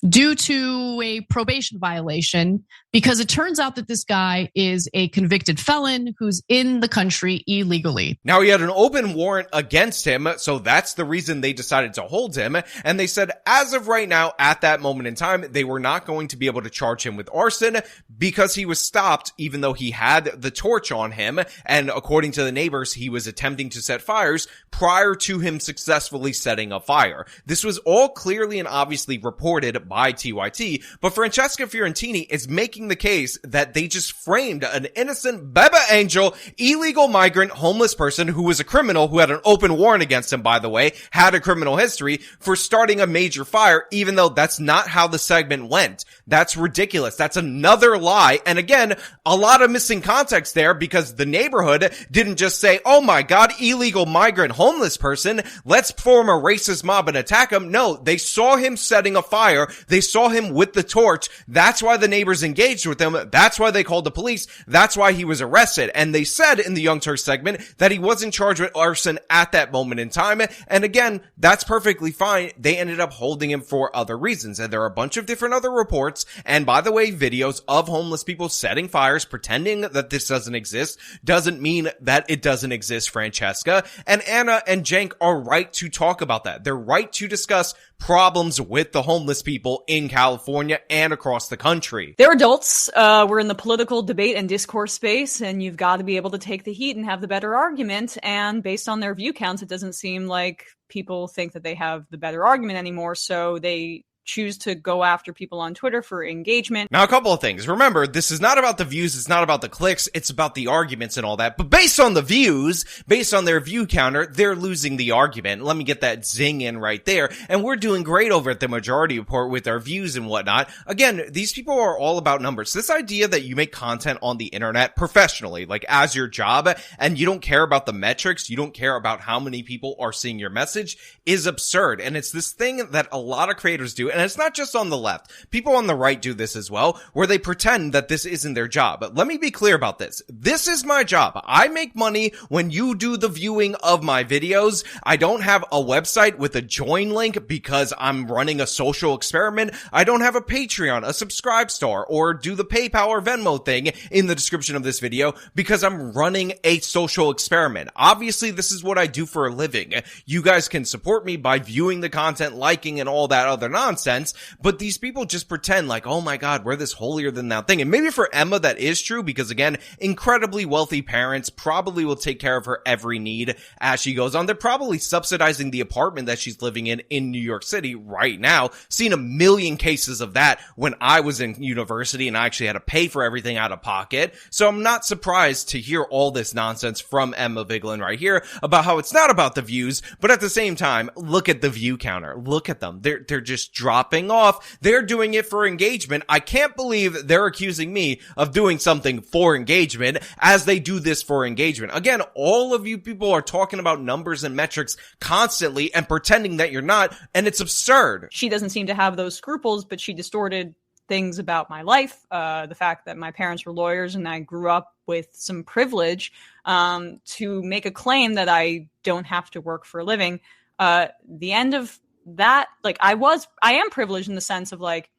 Speaker 6: due to a probation violation because it turns out that this guy is a convicted felon who's in the country illegally.
Speaker 2: Now, he had an open warrant against him, so that's the reason they decided to hold him. And they said, as of right now, at that moment in time, they were not going to be able to charge him with arson because he was stopped, even though he had the torch on him. And according to the neighbors, he was attempting to set fires prior to him successfully setting a fire. This was all clearly and obviously reported by TYT, but Francesca Fiorentini is making the case that they just framed an innocent Beba Angel, illegal migrant, homeless person who was a criminal who had an open warrant against him, by the way, had a criminal history for starting a major fire, even though that's not how the segment went. That's ridiculous. That's another lie. And again, a lot of missing context there because the neighborhood didn't just say, oh my God, illegal migrant, homeless person, let's form a racist mob and attack him. No, they saw him setting a fire. They saw him with the torch. That's why the neighbors engaged with him. That's why they called the police. That's why he was arrested. And they said in the Young Turks segment that he wasn't charged with arson at that moment in time. And again, that's perfectly fine. They ended up holding him for other reasons. And there are a bunch of different other reports. And by the way, videos of homeless people setting fires, pretending that this doesn't exist, doesn't mean that it doesn't exist, Francesca. And Anna and Cenk are right to talk about that. They're right to discuss problems with the homeless people in California and across the country.
Speaker 4: They're adults. We're in the political debate and discourse space, and you've got to be able to take the heat and have the better argument. And based on their view counts, it doesn't seem like people think that they have the better argument anymore. So they choose to go after people on Twitter for engagement.
Speaker 2: Now, a couple of things. Remember, this is not about the views, it's not about the clicks, it's about the arguments and all that. But based on the views, based on their view counter, they're losing the argument. Let me get that zing in right there. And we're doing great over at the Majority Report with our views and whatnot. Again, these people are all about numbers. This idea that you make content on the internet professionally, like as your job, and you don't care about the metrics, you don't care about how many people are seeing your message, is absurd. And it's this thing that a lot of creators do. and it's not just on the left. People on the right do this as well, where they pretend that this isn't their job. But let me be clear about this. This is my job. I make money when you do the viewing of my videos. I don't have a website with a join link because I'm running a social experiment. I don't have a Patreon, a Subscribe Star, or do the PayPal or Venmo thing in the description of this video because I'm running a social experiment. Obviously, this is what I do for a living. You guys can support me by viewing the content, liking, and all that other nonsense, but these people just pretend like, oh my god, we're this holier than thou thing. And maybe for Emma that is true because, again, incredibly wealthy parents probably will take care of her every need as she goes on. They're probably subsidizing the apartment that she's living in New York City right now. Seen a million cases of that when I was in university and I actually had to pay for everything out of pocket. So I'm not surprised to hear all this nonsense from Emma Vigeland right here about how it's not about the views, but at the same time, look at the view counter. Look at them. They're just dropping off. They're doing it for engagement. I can't believe they're accusing me of doing something for engagement as they do this for engagement. Again, all of you people are talking about numbers and metrics constantly and pretending that you're not, and it's absurd.
Speaker 4: She doesn't seem to have those scruples, but she distorted things about my life. The fact that my parents were lawyers and I grew up with some privilege, to make a claim that I don't have to work for a living. The end of that, like I am privileged in the sense of like,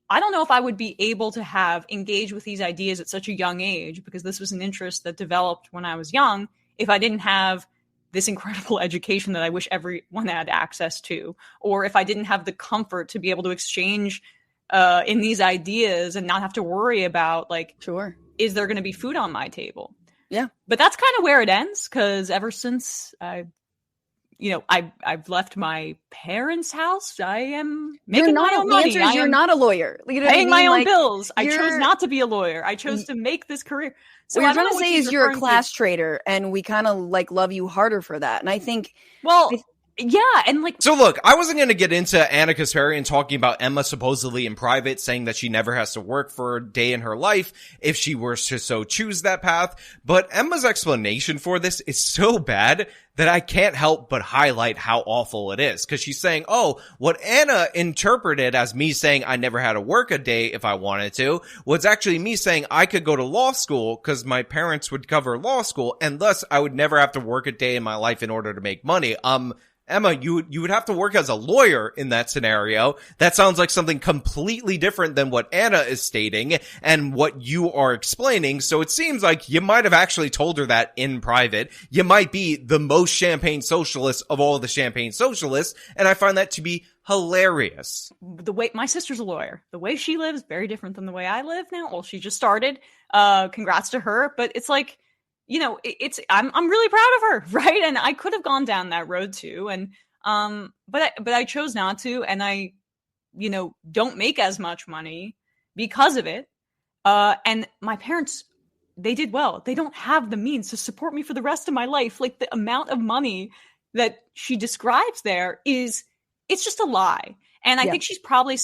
Speaker 4: I don't know if I would be able to have engaged with these ideas at such a young age, because this was an interest that developed when I was young, if I didn't have this incredible education that I wish everyone had access to, or if I didn't have the comfort to be able to exchange in these ideas and not have to worry about like,
Speaker 1: sure,
Speaker 4: is there going to be food on my table?
Speaker 1: Yeah.
Speaker 4: But that's kind of where it ends, because ever since I've left my parents' house, I am making my own money.
Speaker 1: You're not a lawyer. You know
Speaker 4: paying my own
Speaker 1: like,
Speaker 4: bills. I chose not to be a lawyer. I chose to make this career. So
Speaker 1: what you're trying to say is you're a class traitor, and we kind of like love you harder for that. And I think,
Speaker 4: yeah, and like...
Speaker 2: So look, I wasn't going to get into Ana Kasparian talking about Emma supposedly in private, saying that she never has to work for a day in her life if she were to so choose that path, but Emma's explanation for this is so bad that I can't help but highlight how awful it is. Because she's saying, oh, what Anna interpreted as me saying I never had to work a day if I wanted to, was actually me saying I could go to law school because my parents would cover law school, and thus I would never have to work a day in my life in order to make money. Emma, you would have to work as a lawyer in that scenario. That sounds like something completely different than what Anna is stating and what you are explaining. So it seems like you might have actually told her that in private. You might be the most champagne socialist of all the champagne socialists, and I find that to be hilarious.
Speaker 4: The way my sister's a lawyer, the way she lives, very different than the way I live now. Well, she just started. Congrats to her. But it's like, you know, I'm really proud of her, right? And I could have gone down that road too, and but I chose not to, and I, you know, don't make as much money because of it. And my parents, they did well. They don't have the means to support me for the rest of my life. Like the amount of money that she describes there it's just a lie. And I think she's probably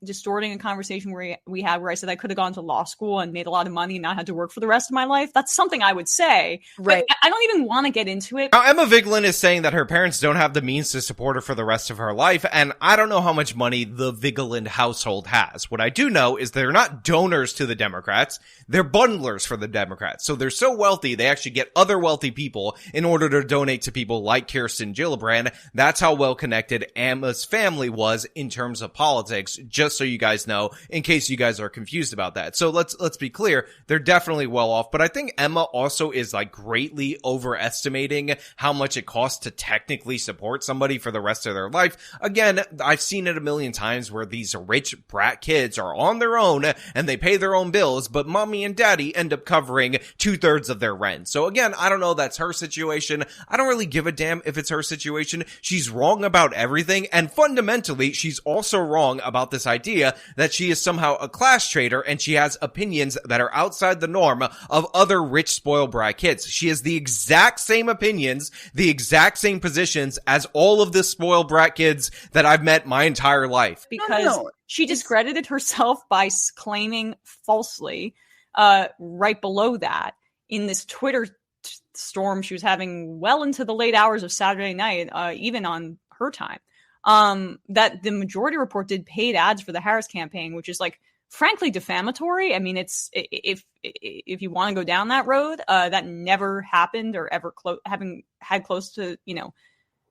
Speaker 4: distorting a conversation where we had where I said I could have gone to law school and made a lot of money and not had to work for the rest of my life. That's something I would say.
Speaker 1: Right.
Speaker 4: But I don't even want to get into it.
Speaker 2: Now, Emma Vigeland is saying that her parents don't have the means to support her for the rest of her life. And I don't know how much money the Vigeland household has. What I do know is they're not donors to the Democrats. They're bundlers for the Democrats. So they're so wealthy, they actually get other wealthy people in order to donate to people like Kirsten Gillibrand. That's how well connected Emma's family was in terms of politics, just so you guys know, in case you guys are confused about that. So let's be clear, they're definitely well off, but I think Emma also is like greatly overestimating how much it costs to technically support somebody for the rest of their life. Again, I've seen it a million times where these rich brat kids are on their own and they pay their own bills, but mommy and daddy end up covering 2/3 of their rent. So again, I don't know, that's her situation. I don't really give a damn if it's her situation. She's wrong about everything, and fundamentally, she's also wrong about this idea that she is somehow a class traitor and she has opinions that are outside the norm of other rich spoiled brat kids. She has the exact same opinions, the exact same positions as all of the spoiled brat kids that I've met my entire life.
Speaker 4: Because she discredited herself by claiming falsely right below that in this Twitter storm she was having well into the late hours of Saturday night, even on her time. that the Majority Report did paid ads for the Harris campaign, which is like frankly defamatory. I mean, it's if you want to go down that road, that never happened or ever having had close to,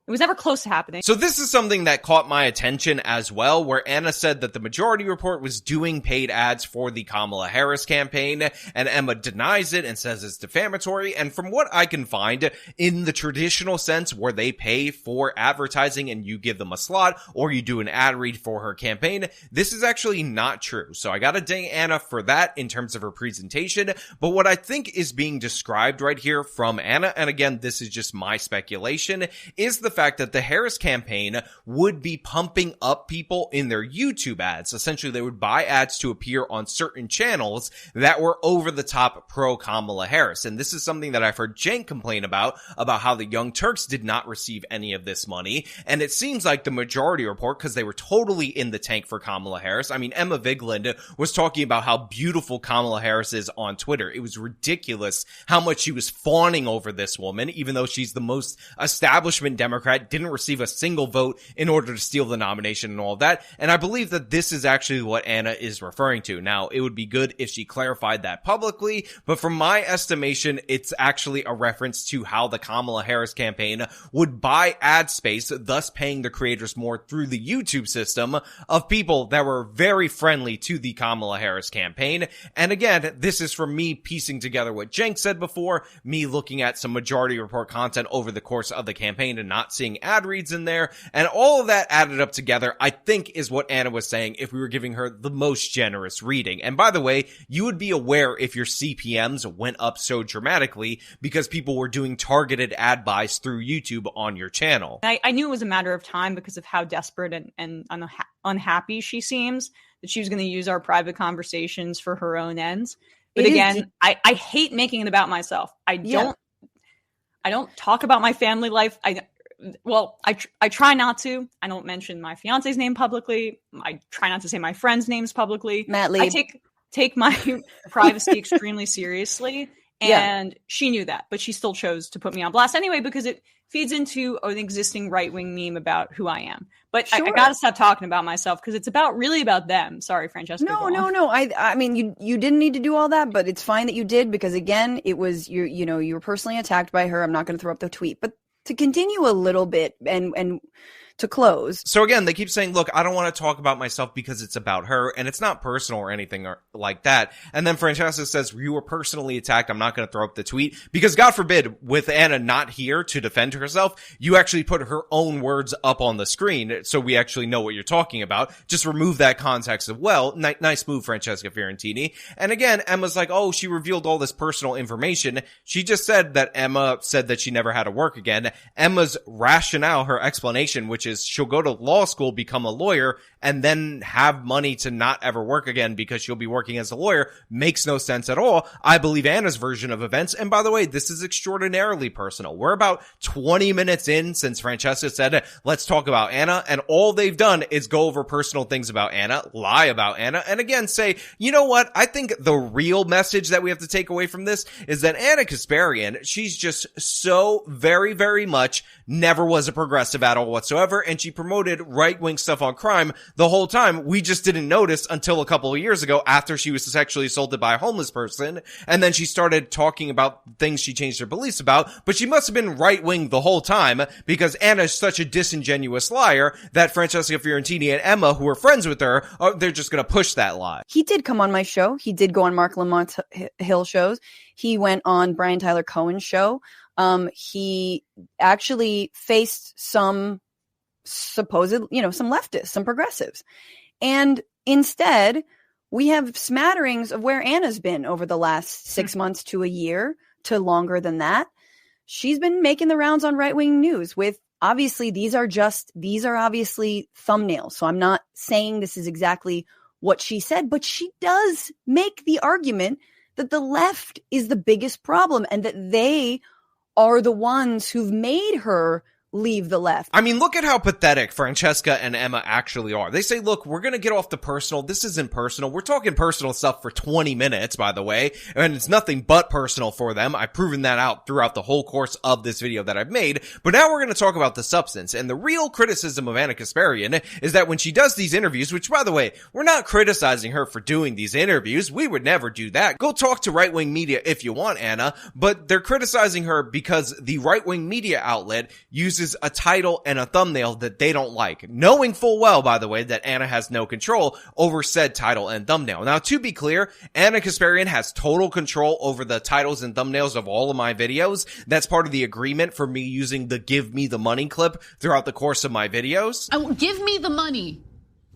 Speaker 4: it was never close to happening.
Speaker 2: So this is something that caught my attention as well, where Anna said that the Majority Report was doing paid ads for the Kamala Harris campaign, and Emma denies it and says it's defamatory. And from what I can find, in the traditional sense where they pay for advertising and you give them a slot or you do an ad read for her campaign, this is actually not true. So I gotta ding Anna for that in terms of her presentation. But what I think is being described right here from Anna, and again, this is just my speculation, is the fact that the Harris campaign would be pumping up people in their YouTube ads. Essentially, they would buy ads to appear on certain channels that were over the top pro Kamala Harris. And this is something that I've heard Cenk complain about how the Young Turks did not receive any of this money. And it seems like the Majority Report, because they were totally in the tank for Kamala Harris. I mean, Emma Vigeland was talking about how beautiful Kamala Harris is on Twitter. It was ridiculous how much she was fawning over this woman, even though she's the most establishment Democrat, didn't receive a single vote in order to steal the nomination and all of that. And I believe that this is actually what Anna is referring to. Now, it would be good if she clarified that publicly, but from my estimation, it's actually a reference to how the Kamala Harris campaign would buy ad space, thus paying the creators more through the YouTube system of people that were very friendly to the Kamala Harris campaign. And again, this is from me piecing together what Cenk said before, me looking at some Majority Report content over the course of the campaign and not seeing ad reads in there, and all of that added up together, I think is what Anna was saying if we were giving her the most generous reading. And by the way, you would be aware if your CPMs went up so dramatically because people were doing targeted ad buys through YouTube on your channel.
Speaker 4: I knew it was a matter of time because of how desperate and unhappy she seems, that she was going to use our private conversations for her own ends. But again, I hate making it about myself. I don't talk about my family life. I try not to. I don't mention my fiance's name publicly. I try not to say my friends' names publicly.
Speaker 1: Matt Lee.
Speaker 4: I take my privacy extremely seriously, and she knew that, but she still chose to put me on blast anyway because it feeds into an existing right-wing meme about who I am. But sure. I gotta stop talking about myself because it's really about them. Sorry, Francesca.
Speaker 1: No. I mean, you didn't need to do all that, but it's fine that you did because again, it was you were personally attacked by her. I'm not going to throw up the tweet, but to continue a little bit and to close.
Speaker 2: So again, they keep saying, look, I don't want to talk about myself because it's about her and it's not personal or anything like that. And then Francesca says, you were personally attacked. I'm not going to throw up the tweet because God forbid with Anna not here to defend herself, you actually put her own words up on the screen. So we actually know what you're talking about. Just remove that context as well. Nice move, Francesca Fiorentini. And again, Emma's like, oh, she revealed all this personal information. She just said that Emma said that she never had to work again. Emma's rationale, her explanation, which is she'll go to law school, become a lawyer, and then have money to not ever work again because she'll be working as a lawyer, makes no sense at all. I believe Anna's version of events. And by the way, this is extraordinarily personal. We're about 20 minutes in since Francesca said, let's talk about Anna. And all they've done is go over personal things about Anna, lie about Anna, and again say, you know what? I think the real message that we have to take away from this is that Ana Kasparian, she's just so very, very much never was a progressive at all whatsoever. And she promoted right-wing stuff on crime the whole time. We just didn't notice until a couple of years ago after she was sexually assaulted by a homeless person. And then she started talking about things she changed her beliefs about. But she must have been right-wing the whole time because Anna is such a disingenuous liar that Francesca Fiorentini and Emma, who are friends with her, they're just going to push that lie.
Speaker 1: He did come on my show. He did go on Mark Lamont's Hill shows. He went on Brian Tyler Cohen's show. He actually faced some supposed, some leftists, some progressives. And instead, we have smatterings of where Anna's been over the last 6 months to a year to longer than that. She's been making the rounds on right-wing news with, obviously, these are obviously thumbnails. So I'm not saying this is exactly what she said, but she does make the argument that the left is the biggest problem and that they are the ones who've made her leave the left.
Speaker 2: I mean, look at how pathetic Francesca and Emma actually are. They say, look, we're going to get off the personal. This isn't personal. We're talking personal stuff for 20 minutes, by the way, and it's nothing but personal for them. I've proven that out throughout the whole course of this video that I've made. But now we're going to talk about the substance. And the real criticism of Ana Kasparian is that when she does these interviews, which, by the way, we're not criticizing her for doing these interviews. We would never do that. Go talk to right-wing media if you want, Anna. But they're criticizing her because the right-wing media outlet uses a title and a thumbnail that they don't like, knowing full well, by the way, that Anna has no control over said title and thumbnail. Now, to be clear, Ana Kasparian has total control over the titles and thumbnails of all of my videos. That's part of the agreement for me using the give me the money clip throughout the course of my videos.
Speaker 6: Give me the money.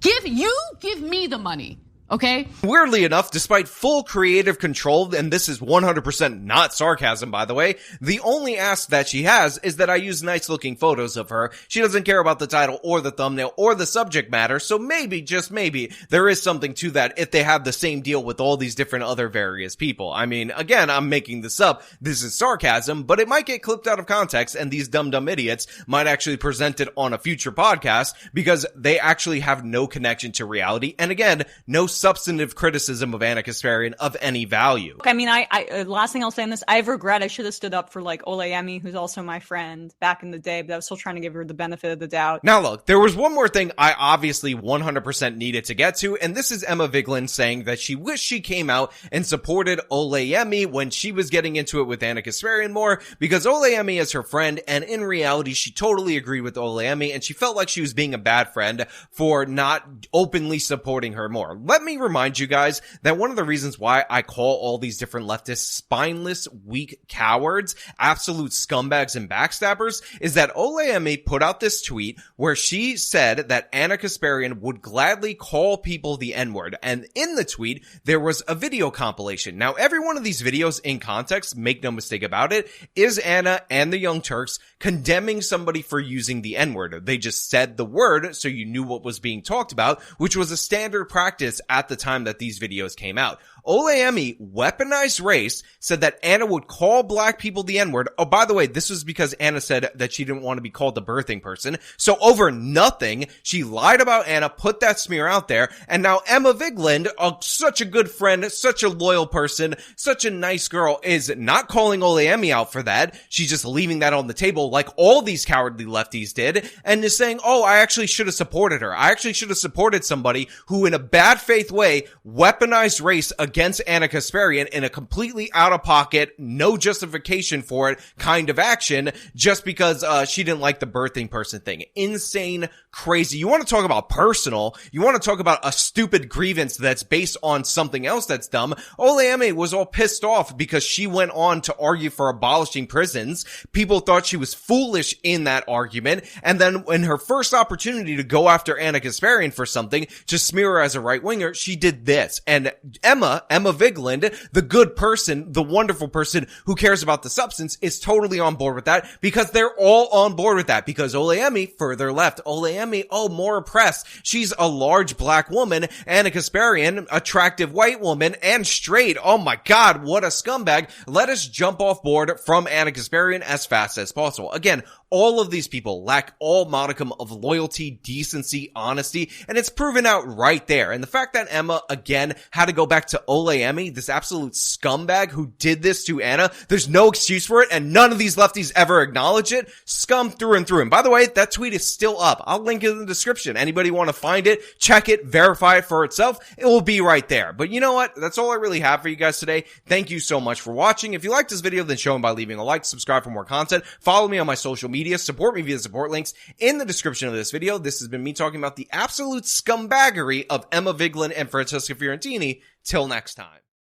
Speaker 6: Give me the money. Okay.
Speaker 2: Weirdly enough, despite full creative control, and this is 100% not sarcasm, by the way, the only ask that she has is that I use nice looking photos of her. She doesn't care about the title or the thumbnail or the subject matter, so maybe, just maybe, there is something to that if they have the same deal with all these different other various people. I mean, again, I'm making this up. This is sarcasm, but it might get clipped out of context, and these dumb idiots might actually present it on a future podcast because they actually have no connection to reality, and again, no substantive criticism of Ana Kasparian of any value.
Speaker 4: I mean, I last thing I'll say on this, I have regret. I should have stood up for like Emmy, who's also my friend back in the day, but I was still trying to give her the benefit of the doubt.
Speaker 2: Now look, there was one more thing I obviously 100% needed to get to, and this is Emma Vigeland saying that she wished she came out and supported Emmy when she was getting into it with Ana Kasparian more, because Emmy is her friend, and in reality, she totally agreed with Emmy, and she felt like she was being a bad friend for not openly supporting her more. Let me remind you guys that one of the reasons why I call all these different leftists spineless, weak cowards, absolute scumbags and backstabbers, is that Emmy put out this tweet where she said that Ana Kasparian would gladly call people the N-word, and in the tweet, there was a video compilation. Now, every one of these videos in context, make no mistake about it, is Anna and the Young Turks condemning somebody for using the N-word. They just said the word so you knew what was being talked about, which was a standard practice at the time that these videos came out. Emmy weaponized race, said that Anna would call black people the N-word. Oh, by the way, this was because Anna said that she didn't want to be called the birthing person. So over nothing, she lied about Anna, put that smear out there, and now Emma Vigeland, such a good friend, such a loyal person, such a nice girl, is not calling Emmy out for that. She's just leaving that on the table like all these cowardly lefties did, and is saying, oh, I actually should have supported her. I actually should have supported somebody who in a bad faith way weaponized race against Ana Kasparian in a completely out-of-pocket, no justification for it kind of action just because she didn't like the birthing person thing. Insane, crazy. You want to talk about personal, you want to talk about a stupid grievance that's based on something else that's dumb. Emmy was all pissed off because she went on to argue for abolishing prisons. People thought she was foolish in that argument, and then in her first opportunity to go after Ana Kasparian for something, to smear her as a right-winger, she did this. And Emma Vigeland, the good person, the wonderful person who cares about the substance, is totally on board with that because they're all on board with that because Emmy further left. Emmy, more oppressed. She's a large black woman. Ana Kasparian, attractive white woman and straight. Oh my God, what a scumbag. Let us jump off board from Ana Kasparian as fast as possible. Again, all of these people lack all modicum of loyalty, decency, honesty, and it's proven out right there. And the fact that Emma, again, had to go back to Emmy, this absolute scumbag who did this to Anna, there's no excuse for it, and none of these lefties ever acknowledge it. Scum through and through. And by the way, that tweet is still up. I'll link it in the description. Anybody want to find it, check it, verify it for itself, it will be right there. But you know what? That's all I really have for you guys today. Thank you so much for watching. If you liked this video, then show them by leaving a like, subscribe for more content, follow me on my social media, support me via the support links in the description of this video. This has been me talking about the absolute scumbaggery of Emma Vigeland and Francesca Fiorentini. Till next time.